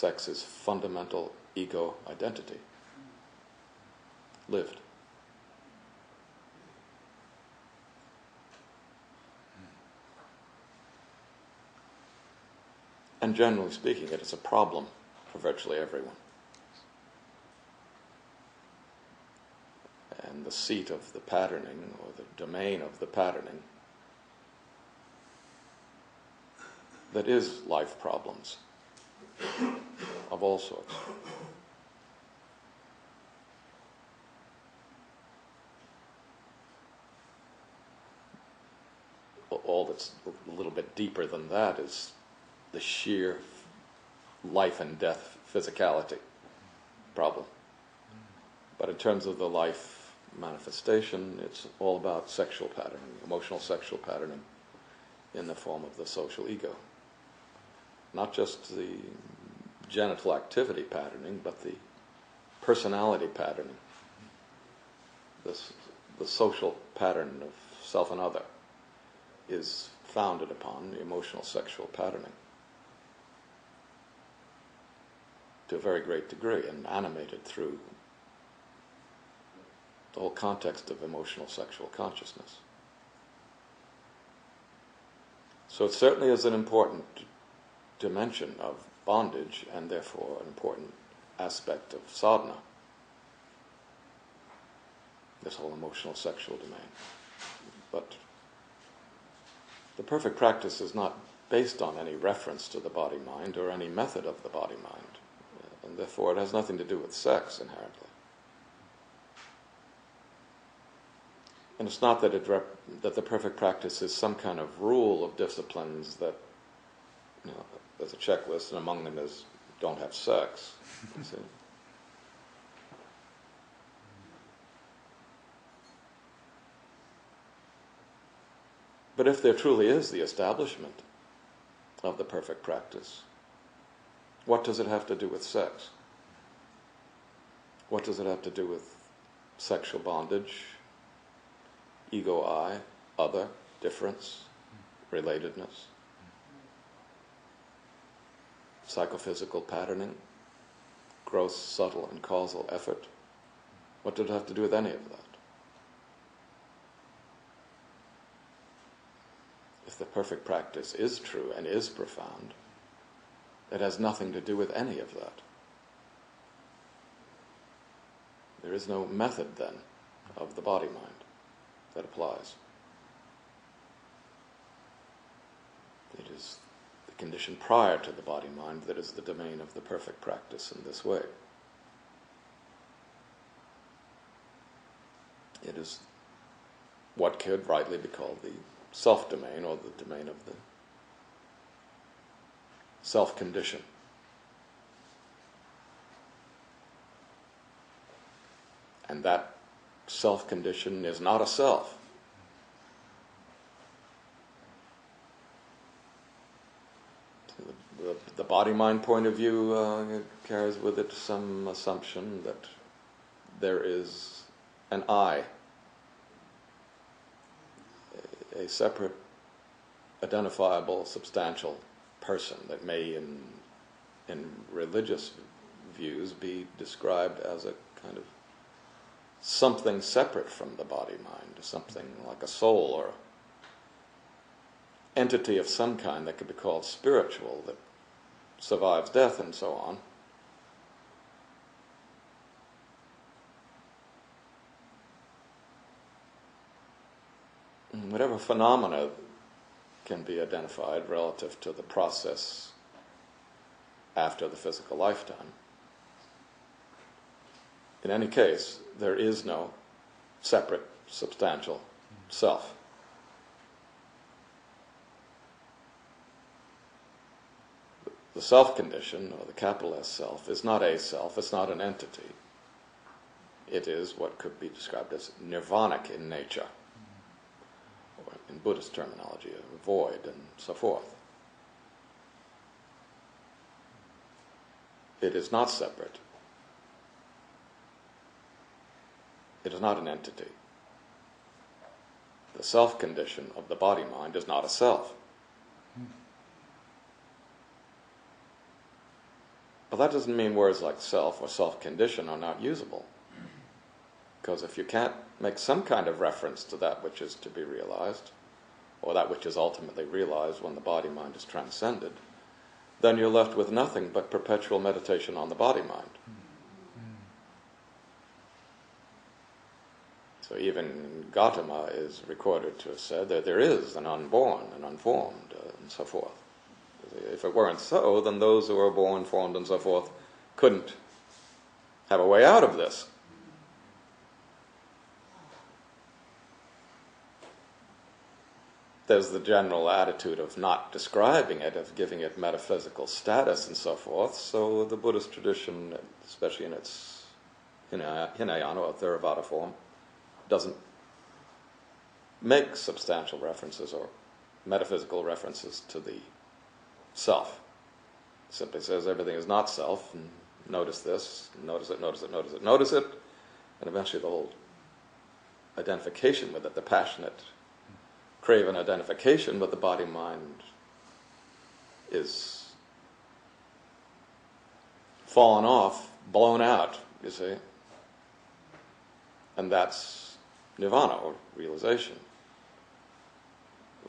sex is fundamental ego identity, lived. And generally speaking, it is a problem for virtually everyone. And the seat of the patterning, or the domain of the patterning, that is life problems of all sorts. All that's a little bit deeper than that is the sheer life and death physicality problem. But in terms of the life manifestation, it's all about sexual patterning, emotional sexual patterning in the form of the social ego. Not just the genital activity patterning, but the personality patterning. The social pattern of self and other is founded upon emotional sexual patterning to a very great degree, and animated through the whole context of emotional sexual consciousness. So it certainly is an important dimension of bondage, and therefore an important aspect of sadhana, this whole emotional sexual domain. But the perfect practice is not based on any reference to the body-mind or any method of the body-mind, and therefore it has nothing to do with sex inherently. And it's not that that the perfect practice is some kind of rule of disciplines that, there's a checklist, and among them is don't have sex. You see? But if there truly is the establishment of the perfect practice, what does it have to do with sex? What does it have to do with sexual bondage, ego-I, other, difference, relatedness, psychophysical patterning, gross, subtle, and causal effort? What did it have to do with any of that? If the perfect practice is true and is profound, it has nothing to do with any of that. There is no method, then, of the body-mind that applies. It is the condition prior to the body-mind that is the domain of the perfect practice in this way. It is what could rightly be called the self-domain, or the domain of the self-condition. And that self-condition is not a self. The body-mind point of view carries with it some assumption that there is an I, a separate, identifiable, substantial person that may, in religious views, be described as a kind of something separate from the body-mind, something like a soul or entity of some kind that could be called spiritual, that survives death and so on. Whatever phenomena can be identified relative to the process after the physical lifetime, in any case, there is no separate, substantial self. The self-condition, or the capital S self, is not a self, it's not an entity. It is what could be described as nirvanic in nature, or in Buddhist terminology, a void, and so forth. It is not separate. It is not an entity. The self-condition of the body-mind is not a self. But that doesn't mean words like self or self-condition are not usable. Because if you can't make some kind of reference to that which is to be realized, or that which is ultimately realized when the body-mind is transcended, then you're left with nothing but perpetual meditation on the body-mind. So even Gautama is recorded to have said that there is an unborn, an unformed, and so forth. If it weren't so, then those who are born, formed, and so forth couldn't have a way out of this. There's the general attitude of not describing it, of giving it metaphysical status and so forth. So the Buddhist tradition, especially in its Hinayana or Theravada form, doesn't make substantial references or metaphysical references to the self. It simply says everything is not self, and notice this, notice it, notice it, notice it, notice it, and eventually the whole identification with it, the passionate craven identification with the body-mind is fallen off, blown out, you see. And that's nirvana, or realization.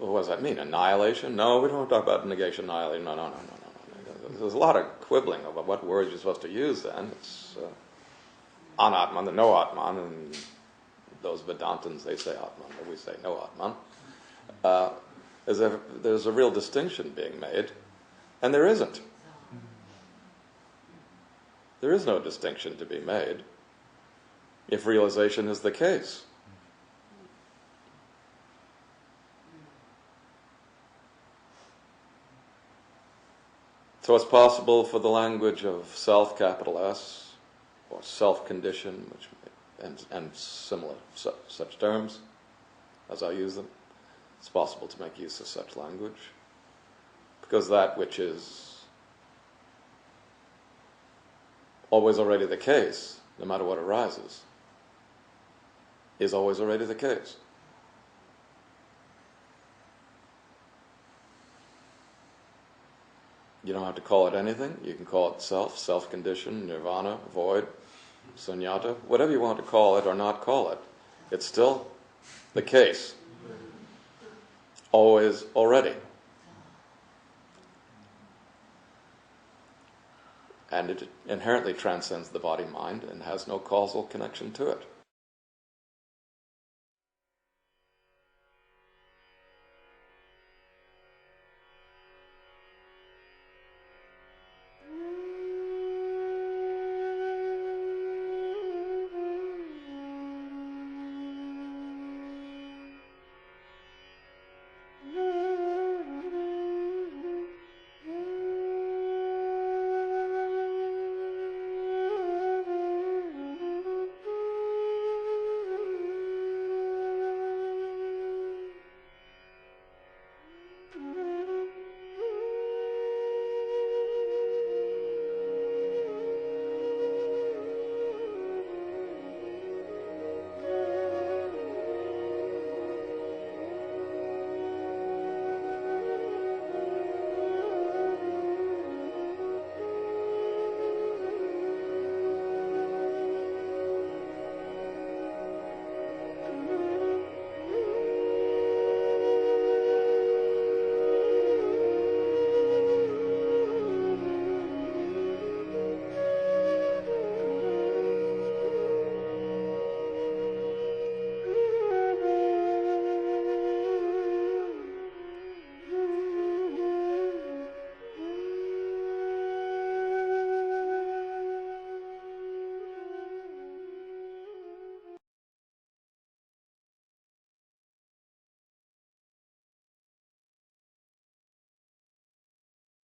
Well, what does that mean? Annihilation? No, we don't talk about negation, annihilation. No. There's a lot of quibbling about what words you're supposed to use then. It's anatman, the no atman, and those Vedantins, they say atman, but we say no atman. There's a real distinction being made, and there isn't. There is no distinction to be made if realization is the case. So it's possible for the language of self, capital S, or self-condition, and similar such terms, as I use them, it's possible to make use of such language, because that which is always already the case, no matter what arises, is always already the case. You don't have to call it anything. You can call it self, self-condition, nirvana, void, sunyata, whatever you want to call it or not call it. It's still the case. Always, already. And it inherently transcends the body-mind and has no causal connection to it.